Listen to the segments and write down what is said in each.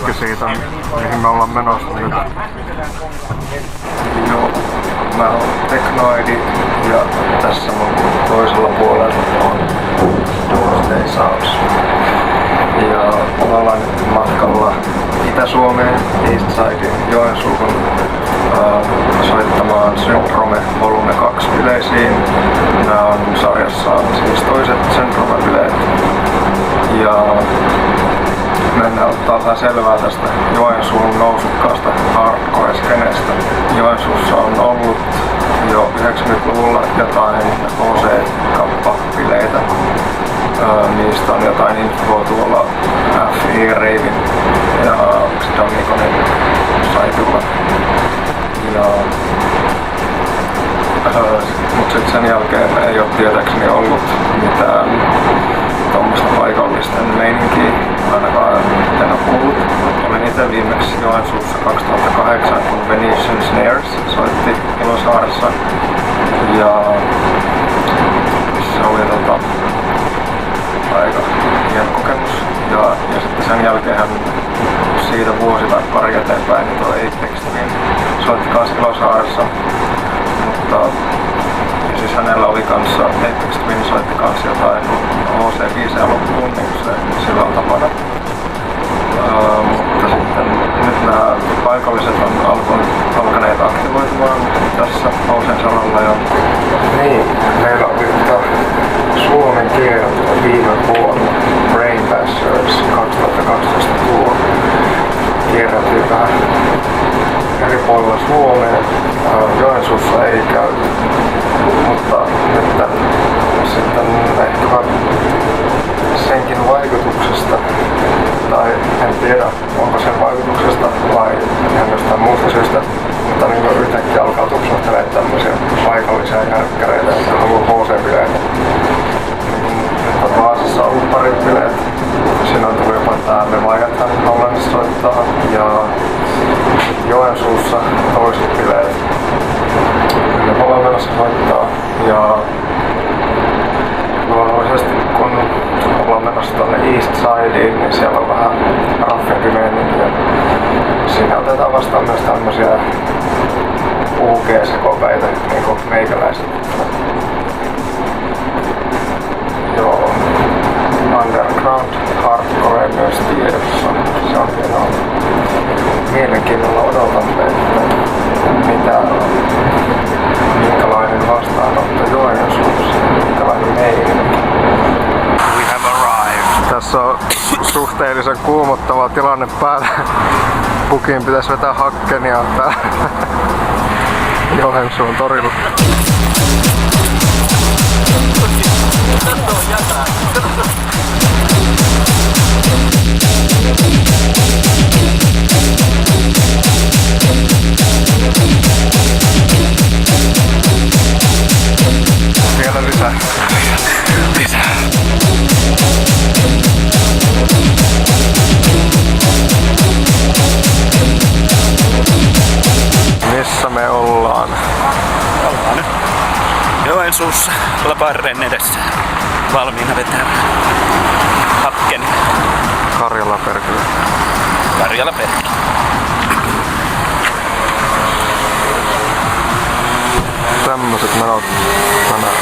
hetki siitä, mihin me ollaan menossa nyt. Joo, mä oon Teknoidi ja tässä mun toisella puolella on Doomsday Sounds. Ja me ollaan nyt matkalla Itä-Suomeen, Eastsidein Joensuuhun soittamaan Syndrome Volume 2 bileisiin. Nää on sarjassa siis toiset Syndrome-bileet. Ja mennään ottaa vähän selvää tästä Joensuun nousukkaasta hardcore-skenestä. Joensuussa on ollut jo 90-luvulla jotain OC-kappa-bileitä. Niistä on jotain infoa tuolla FI Reivin ja Dominiconin saitulla. Mut sit sen jälkeen ei oo tietääkseni ollut mitään tuommoista paikallisten meininkiä, ainakaan en oo kuullut. Olin ite viimeksi Joensuussa 2008, kun Venetian Snares soitti Ilosaaressa. Ja se oli aika hieno kokemus. Ja sitten sen jälkeen siitä vuosi tai pari eteenpäin niin tuo Apex Twin soitti kans Ilosaaressa. Mutta ja siis hänellä oli kanssa, Apex Twin soitti kans jotain OC5 loppuun, niin kuin se sillä on tapana. Mutta sitten nyt nämä paikalliset on alkaneet aktivoitumaan tässä OCn saralla. Ja niin, meillä oli Suomen kierto viime vuonna Brain Bashers 2012 tuo. Kierrättiin vähän eri puolilla Suomeen. Joensuussa ei käy, mutta nyt sitten ehkä senkin vaikutuksesta, tai en tiedä onko sen vaikutuksesta vai ihan jostain muusta syystä, mutta niin yhtäkkiä alkaa tupsahtaa tämmöisiä paikallisia järkkäreitä, jotka haluaa HC-bileitä. Nyt on Vaasassa ollut parit bileet. Siinä on tullut jopa tää Leviathan Hollannissa soittaa ja Joensuussa toiset bileet. Ne ollaan menossa soittaa ja luonnollisesti kun ollaan menossa tuonne East Sideen, niin siellä on vähän raffempi meininki. Siinä otetaan vastaan myös tämmösiä UG-sekopäitä, niin kuin meikäläiset. Joo, underground hardcore myös tiedossa. Se on hienoa. Mielenkiinnolla odotamme, että minkälainen vastaanotto Joensuussa, minkälainen meininki. We have arrived. Tässä on suhteellisen kuumottava tilanne päällä. Pukin pitäisi vetää hakkenia täällä Joensuun torilla. Vielä lisää. Missä me ollaan? Ollaan nyt Joensuussa Labarren edessä. Valmiina vetää hakkeni. Karjala perkele. Karjala perkele. Tämmöset menot tänään.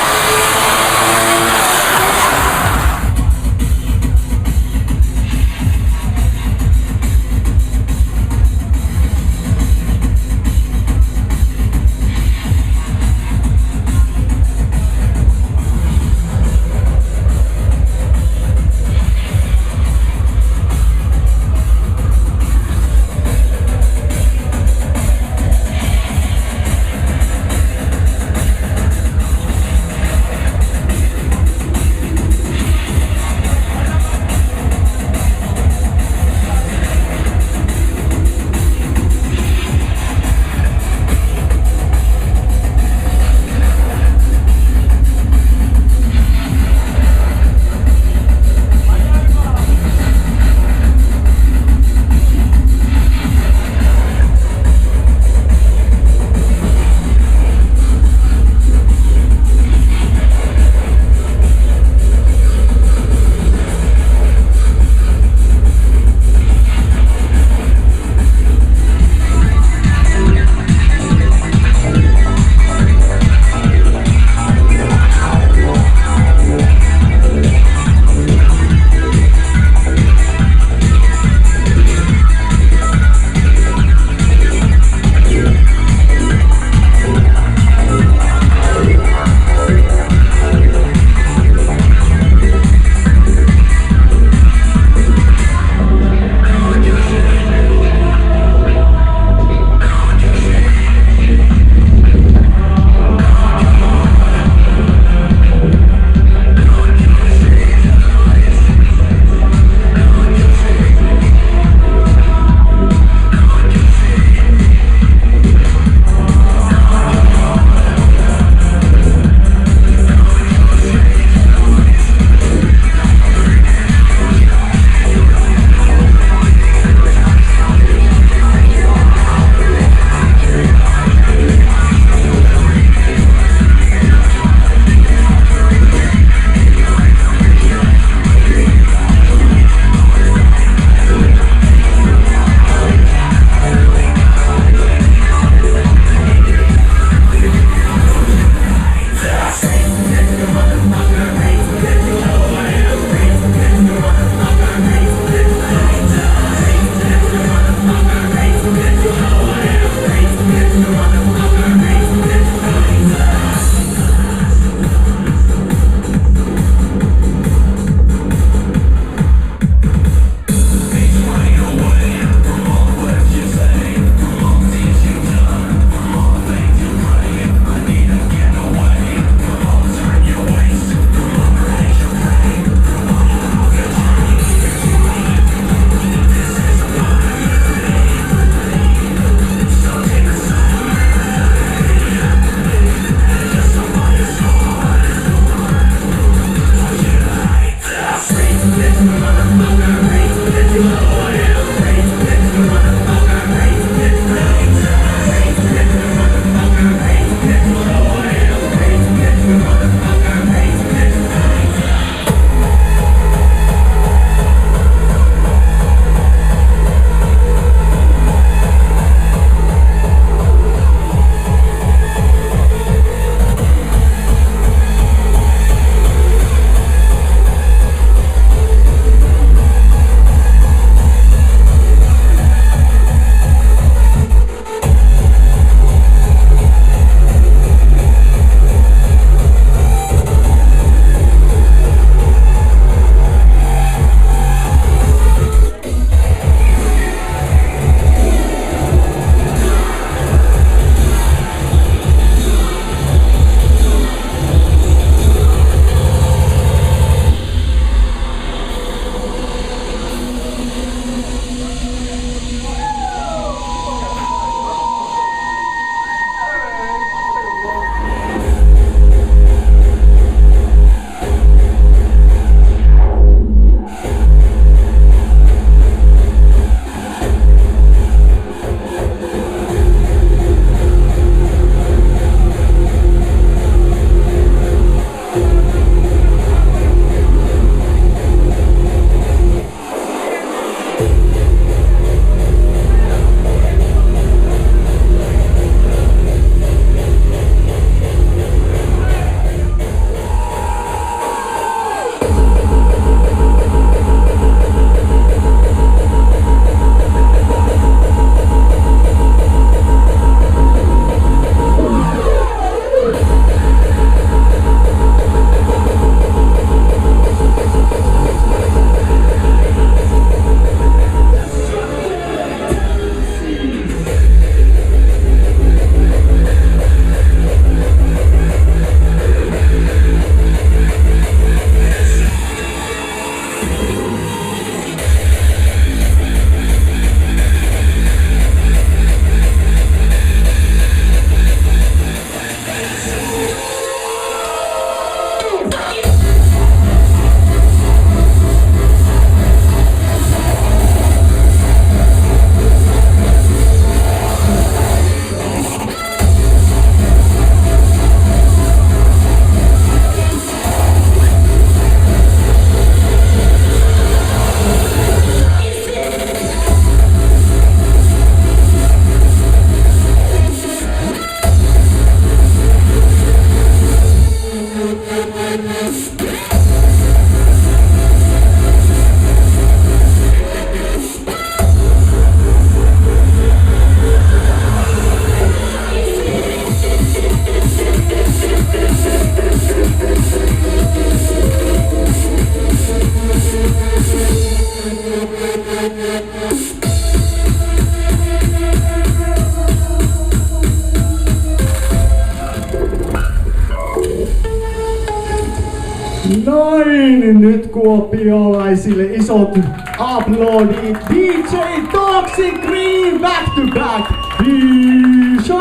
Noin, nyt kuopiolaisille isot aplodit. DJ Toxic Green back to back. T-shirt.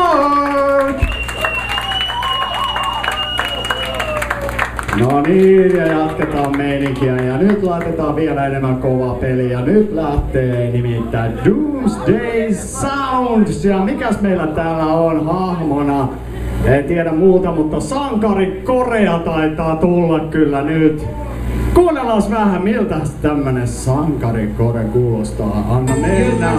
No niin, ja jatketaan meininkiä ja nyt laitetaan vielä enemmän kovaa peliä. Nyt lähtee nimittäin Doomsday Sounds. Ja mikäs meillä täällä on hahmona? En tiedä muuta, mutta Sankari Korea taitaa tulla kyllä nyt. Kuunnellaan vähän miltä tämmönen Sankari Kore kuulostaa. Anna mennä.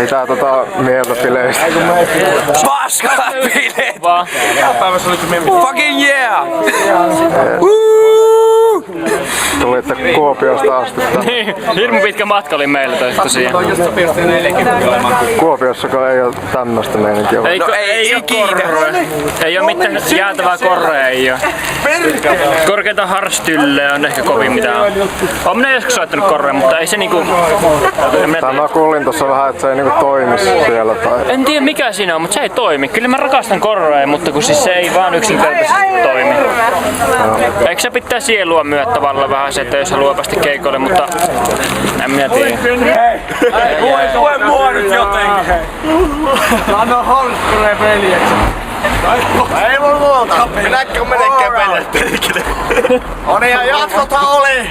Mitä mieltä bileistä? Paskat bileet! Fucking yeah! Tulitte Kuopiosta asti tänne. Niin, hirmu pitkä matka oli meillä tosiaan. Kuopiossakaan ei oo tämmöstä meininkiä. Ei korroja. Ei oo mitään jäätävää korroja, ei oo. Korkeita harstyllejä on ehkä kovin mitä on. Oon minä joskus soittanut korroja, mutta ei se niinku... Mä kuulin tossa vähän, että se ei niinku toimi siellä tai... En tiedä mikä siinä on, mutta se ei toimi. Kyllä mä rakastan korroja, mutta kun siis se ei vaan yksinkertaisesti toimi. Eikö se pitää sielua myötä tavallaan vähän se, että jos haluaa päästä keikoille, mutta en minä tiedä. Lue mua nyt jotenkin! Anna Holkkunen veljeksi. Ei voi muuta! Minäkö menekään veljeksi? On ihan jatkothan oli!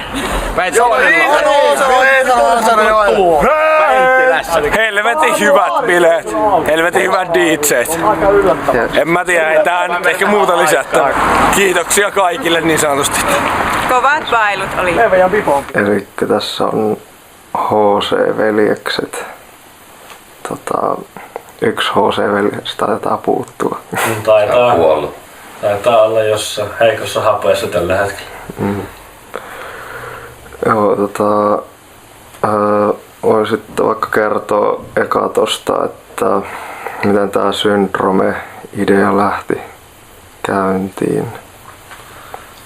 Joo, helvetin hyvät bileet, helvetin hyvät DJt. En mä tiedä, ei tää nyt ehkä muuta lisättä. Kiitoksia kaikille niin sanotusti. Kovat bailut oli. Elikkä tässä on HC-veljekset. Yksi HC-veljestä taitaa puuttua. Taitaa olla jossain heikossa hapeessa tällä hetkellä. Joo, voisit vaikka kertoa eka tosta, että miten tää Syndrome-idea lähti käyntiin?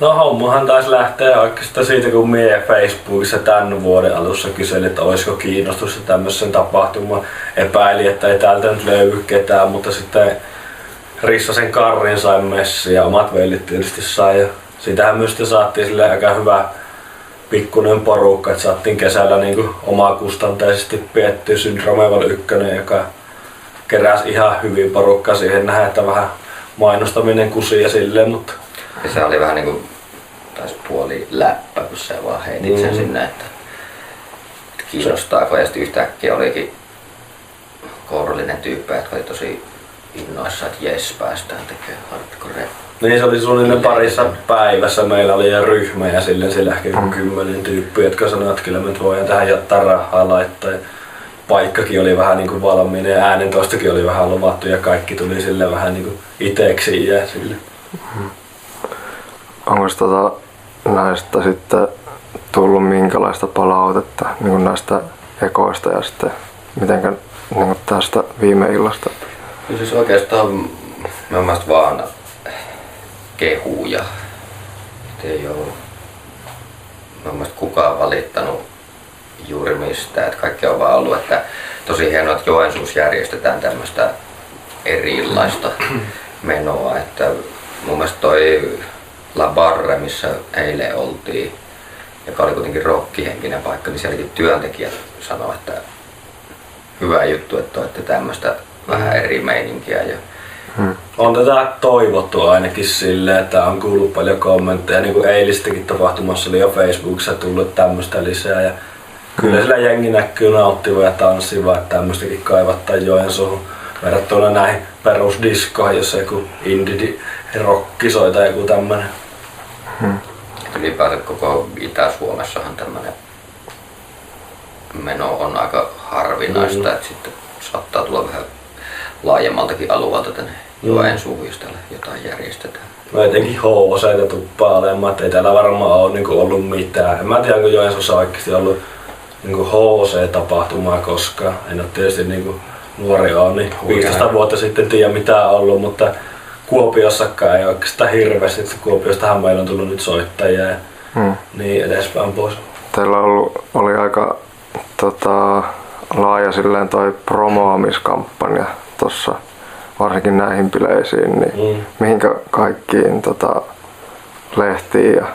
No hommahan taisi lähteä oikeastaan siitä, kun mie Facebookissa tämän vuoden alussa kyselin, että olisiko kiinnostusta tämmöisen tapahtumaan. Epäili, että ei täältä nyt löydy ketään, mutta sitten Rissasen Karrin sai messiin ja omat vellit tietysti sai. Ja siitähän myös saatiin sille aika hyvä pikkuinen porukka, että saatiin kesällä niin omakustanteisesti piettyä Syndromeval 1, joka keräsi ihan hyvin porukkaa siihen nähdä, että vähän mainostaminen kusi ja silleen, mutta... Ja se oli vähän niinku taisi puoli läppä, kun se vaan heitit sen sinne, että kiinnostaako, ja sitten yhtäkkiä olikin kourallinen tyyppi, jotka oli tosi innoissaan, että jes, päästään tekemään hardcore. Niin se oli suunnilleen parissa päivässä meillä oli jo ryhmä ja silleen siellä ehkä 10 tyyppiä, jotka sanoivat, että kyllä me nyt voidaan tähän jättää rahaa laittaa. Ja paikkakin oli vähän niinku valmiina ja äänentoistokin oli vähän luvattu ja kaikki tuli sille vähän niinku iteksi ja sille. Onko näistä sitten tullut minkälaista palautetta niin näistä ekoista ja sitten mitenkä niin tästä viime illasta? Kyllä siis oikeastaan mun mielestä vaan kehuja. Ei ole mun mielestä kukaan valittanut juuri mistään, että kaikki on vaan ollut, että tosi hienoa, että Joensuussa järjestetään tämmöistä erilaista menoa, että mun mielestä toi La Barre, missä eilen oltiin, joka oli kuitenkin rockihenkinen paikka, niin sielläkin työntekijät sanoi, että hyvä juttu, että olette tämmöistä vähän eri meininkiä. On tätä toivottu ainakin silleen, että on kuullut paljon kommentteja, niin kuin eilistäkin tapahtumassa oli jo Facebookissa tullut tämmöistä lisää. Ja kyllä sillä jengi näkyy nauttiva ja tanssiva, että tämmöistäkin kaivattaa Joensuuhun verrattuna näihin perusdiskoihin, jos joku indie-rokki soi tai joku tämmönen. Ylipäätään koko Itä-Suomessahan tämmönen meno on aika harvinaista, että sitten saattaa tulla vähän laajemmaltakin alueelta tänne Joensuuhun, jos täällä jotain järjestetään. No etenkin HC tuppaa olemaan, että ei täällä varmaan ole niinku ollut mitään. En mä tiedä, onko Joensuussa oikeasti ollut niinku HC-tapahtumaa koskaan. En ole tietysti niinku nuori on, niin 15 vuotta sitten tiedä mitä on ollut, mutta Kuopiossakaan ei oikeastaan hirveästi. Kuopiostahan meillä on tullut nyt soittajia ja niin edespäin pois. Teillä oli aika laaja silleen toi promoamiskampanja tossa varsinkin näihin bileisiin, niin mihinkä kaikkiin lehtiin ja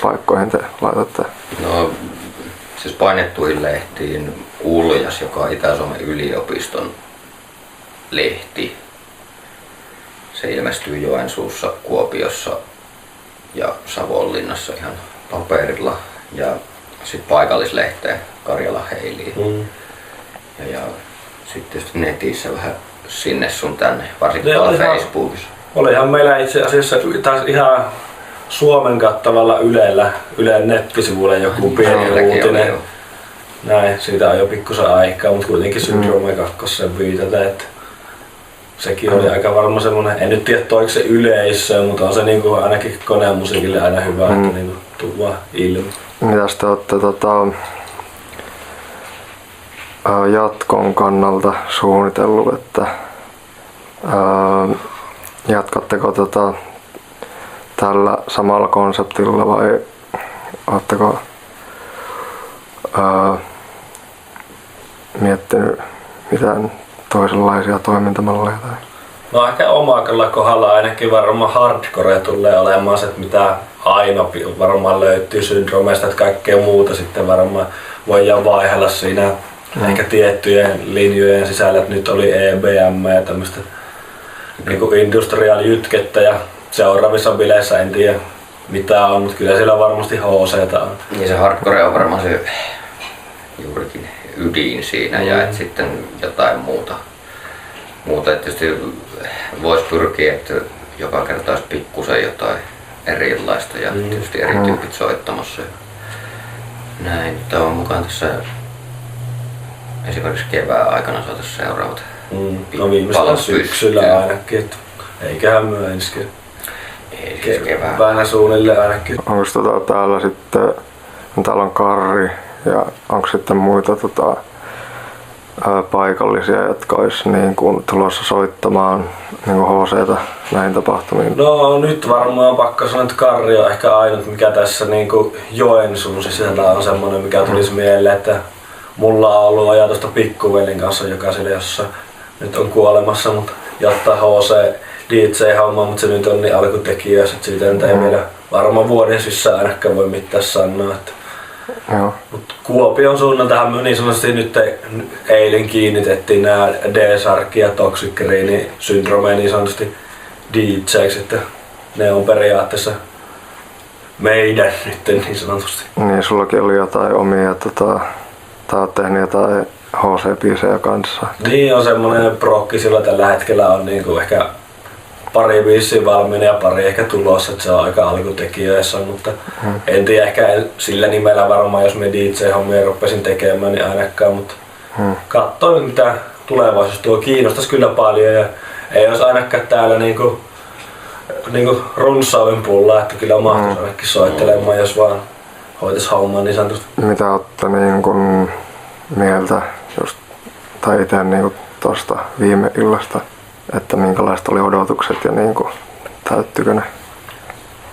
paikkoihin te laitatte? No siis painettuihin lehtiin Uljas, joka on Itä-Suomen yliopiston lehti. Se ilmestyy Joensuussa, Kuopiossa ja Savonlinnassa ihan paperilla. Ja sitten paikallislehteen Karjalan Heiliin. Ja sitten netissä vähän sinne sun tänne, varsinkin tuolla Facebookissa. Olihan meillä itse asiassa taas ihan Suomen kattavalla Ylen nettisivuilla joku pieni uutinen. näin, siitä on jo pikkusen aikaa, mutta kuitenkin Syndrome 2 viitata, että sekin oli aika varmaan semmonen, en nyt tiedä toiko se yleisöön, mutta on se niinku ainakin konemusiikille aina hyvä, että niinku tuu vaan ilmi. Mitäs te ootte jatkon kannalta suunnitellut, että jatkatteko tällä samalla konseptilla vai ootteko miettinyt mitään toisenlaisia toimintamalleja? No ehkä omalla kohdalla ainakin varmaan hardcore tulee olemaan se, että mitä aina varmaan löytyy Syndromeista, että kaikkea muuta sitten varmaan voidaan vaihella siinä ehkä tiettyjen linjojen sisällä, että nyt oli EBM ja tämmöistä niinku industrial-jytkettä ja seuraavissa bileissä en tiedä mitä on, mutta kyllä siellä varmasti HC:tä on. Niin se hardcore on varmaan se juurikin ydin siinä ja että sitten jotain muuta. Että tietysti voisi pyrkiä, että joka kerta olisi pikkusen jotain erilaista ja tietysti eri tyypit soittamassa. Näin, tämä on mukaan tässä esimerkiksi kevään aikana saataisiin seuraavat. No viimeistään syksyllä ainakin, että eiköhän myö ensikin. Ei siis keväänä suunnilleen ainakin. Onko täällä sitten, täällä on Karri ja onko sitten muita paikallisia, jotka olisi niin kuin tulossa soittamaan niin kuin HC:tä näihin tapahtumiin? No nyt varmaan pakko sanoa, että Karri on ehkä ainut mikä tässä niin kuin Joensuun sisällä on semmoinen mikä tulisi mieleen, että mulla on ollut ajatusta pikkuvelin kanssa, joka siellä jossa nyt on kuolemassa, mutta jotta HC DJ-homma, mutta se nyt on niin alkutekijässä, että siitä ei vielä varmaan vuoden sisään ainakaan voi mitään sanoa. Mutta Kuopion suunnaltahan niin sanotusti nyt eilen kiinnitettiin nämä D-Sark ja Toxic Green Syndrome niin sanotusti DJ:ksi, että ne on periaatteessa meidän nyt niin sanotusti. Niin, sullakin oli jotain omia, tai oot tehnyt jotain HC-biisejä kanssa. Niin, on semmonen prokki, sillä tällä hetkellä on niinku ehkä pari biisiä valmiina ja pari ehkä tulossa, että se on aika alkutekijöissä, mutta en tiedä ehkä sillä nimellä varmaan, jos me DJ-hommia rupesin tekemään, niin ainakaan, mutta katsoin mitä tulevaisuus tuo, kiinnostaisi kyllä paljon ja ei olisi ainakaan täällä niinku runsaavin pullaa, että kyllä mahtuisi ainakin soittelemaan, jos vaan hoitais hommaa niin sanotusti. Mitä olette niin kuin mieltä just, tai itse niin kuin tosta viime illasta, että minkälaiset oli odotukset ja niin kuin, täyttyykö ne?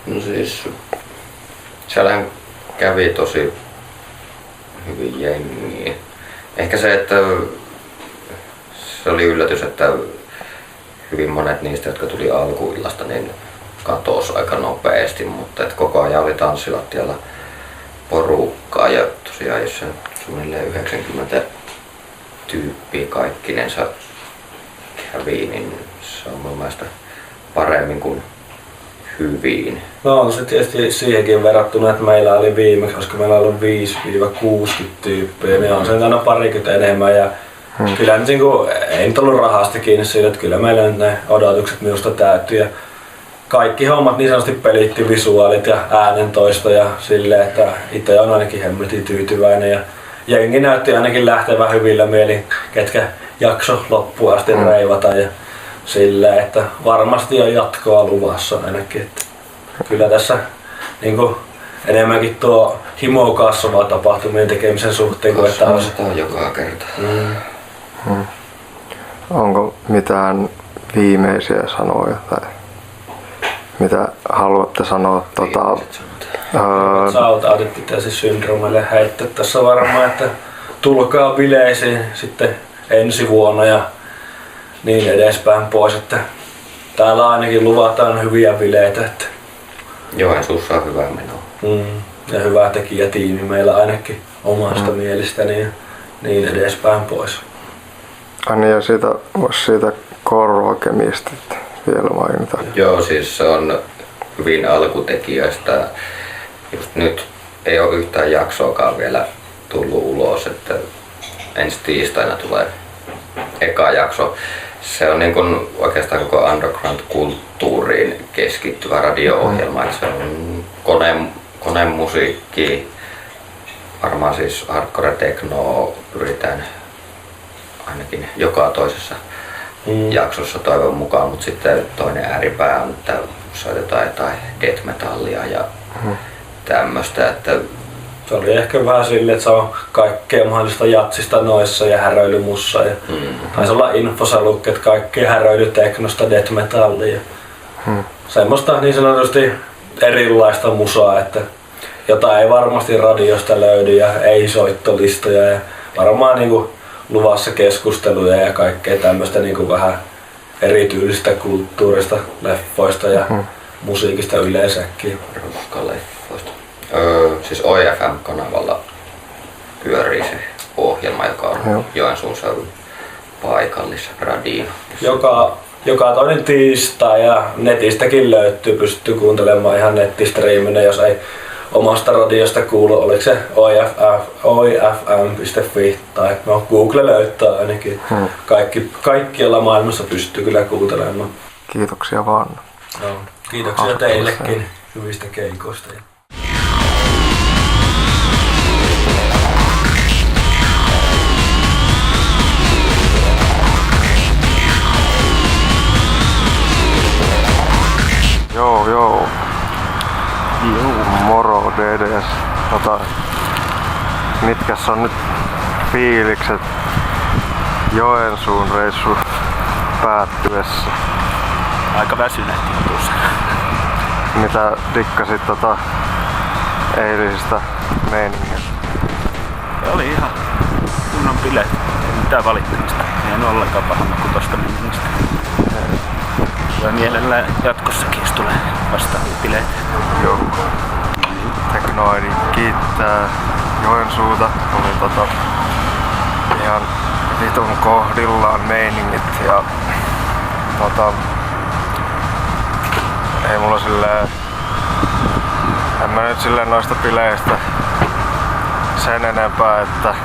No siis, siellähän kävi tosi hyvin jengiä. Ehkä se, että se oli yllätys, että hyvin monet niistä, jotka tuli alkuillasta, niin katosi aika nopeasti, mutta että koko ajan oli tanssilattialla porukkaa ja tosiaan jos se suunnilleen 90 tyyppiä kaikkinensa kävi, niin se on mun mielestä paremmin kuin hyvin. No on se tietysti siihenkin verrattuna, että meillä oli viimeksi, koska meillä on ollut 5-60 tyyppiä, niin on sen aina parikymmentä enemmän ja kyllä nyt ei nyt ollut rahasta kiinni siitä, että kyllä meillä nyt ne odotukset minusta täyttyi ja kaikki hommat niin sanotusti pelitti visuaalit ja äänentoisto ja silleen, että itse on ainakin hemmetin tyytyväinen ja jengi näytti ainakin lähtevän hyvillä mielin, ketkä jakso loppuun asti reivata ja silleen, että varmasti on jatkoa luvassa ainakin, että kyllä tässä niinku enemmänkin tuo himo kasvaa tapahtumien tekemisen suhteen kuin että on joka kerta. Onko mitään viimeisiä sanoja tai mitä haluatte sanoa? Shoutoutit pitäisi Syndromelle heittää tässä varmaan, että tulkaa bileisiin sitten ensi vuonna ja niin edespäin pois, että täällä ainakin luvataan hyviä bileitä. Että Joensuussa on hyvä meno. Ja hyvä tekijätiimi meillä ainakin omasta mielestäni ja niin edespäin pois. Niin ja siitä Korvakemista vielä mainita. Joo, siis se on hyvin alkutekijöistä. Just nyt ei ole yhtään jaksoakaan vielä tullut ulos, että ensi tiistaina tulee eka jakso. Se on niin kuin oikeastaan koko underground-kulttuuriin keskittyvä radio-ohjelma. Se on konemusiikki varmaan siis hardcore technoa pyritään ainakin joka toisessa jaksossa toivon mukaan, mutta sitten toinen ääripää on, että soitetaan jotain death metallia ja tämmöstä, että se oli ehkä vähän silleen, että se on kaikkea mahdollista jatsista noissa ja häröilymussa ja taisi olla infosalukket, kaikkea häröilyteknosta, death metallia. Semmoista niin sanotusti erilaista musaa, että jota ei varmasti radiosta löydy ja ei soittolistoja ja varmaan niinku luvassa keskusteluja ja kaikkea tämmöistä niinku vähän erityylistä kulttuurista, leffoista ja musiikista yleensäkin. Ruskaleffoista. Siis OFM-kanavalla pyörii se ohjelma, joka on Joensuun seudun paikallisradio. Joka toinen tiistai ja netistäkin löytyy, pystyy kuuntelemaan ihan nettistriiminä, jos ei omasta radiosta kuulu, oliko se oifm.fi tai no Google löytää ainakin. Kaikkialla maailmassa pystyy kyllä kuuntelemaan. Kiitoksia vaan. No, kiitoksia teillekin hyvistä keikoista. Joo. Moro DDS. Mitkäs on nyt fiilikset Joensuun reissu päättyessä? Aika väsyneet tuossa. Mitä dikkasit eilisistä meiningistä? Oli ihan kunnon bileet. Ei mitään valittamista. Ei en ollenkaan pahana kuin tosta meiningistä. Tulee mielellään jatkossakin, jos tulee vastaavia bileitä. Joo. Teknoidi kiittää Joensuuta. Oli ihan vitun kohdillaan meiningit ja ei mulla silleen, en mä nyt silleen noista bileistä sen enempää, että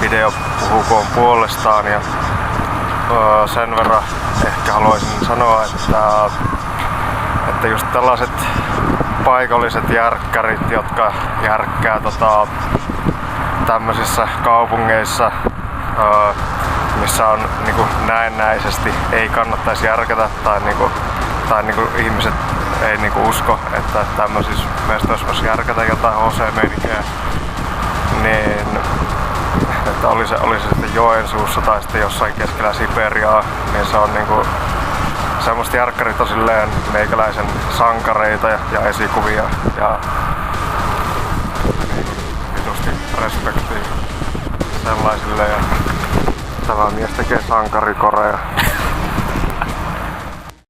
video puhukoon puolestaan ja sen verran ehkä haluaisin sanoa, että just tällaiset paikalliset järkkärit, jotka järkkää tämmöisissä kaupungeissa, missä on niinku näennäisesti ei kannattaisi järkätä tai ihmiset ei niinku usko, että tämmöisissä mestoissa voisi järkätä jotain HC-meininkiä, niin että oli se sitten Joensuussa tai sitten jossain keskellä Siperiaa, niin se on niinku semmoista järkkärit on silleen meikäläisen sankareita ja esikuvia ja vitusti respektiä sellaisille ja tämä mies tekee sankarikoreja.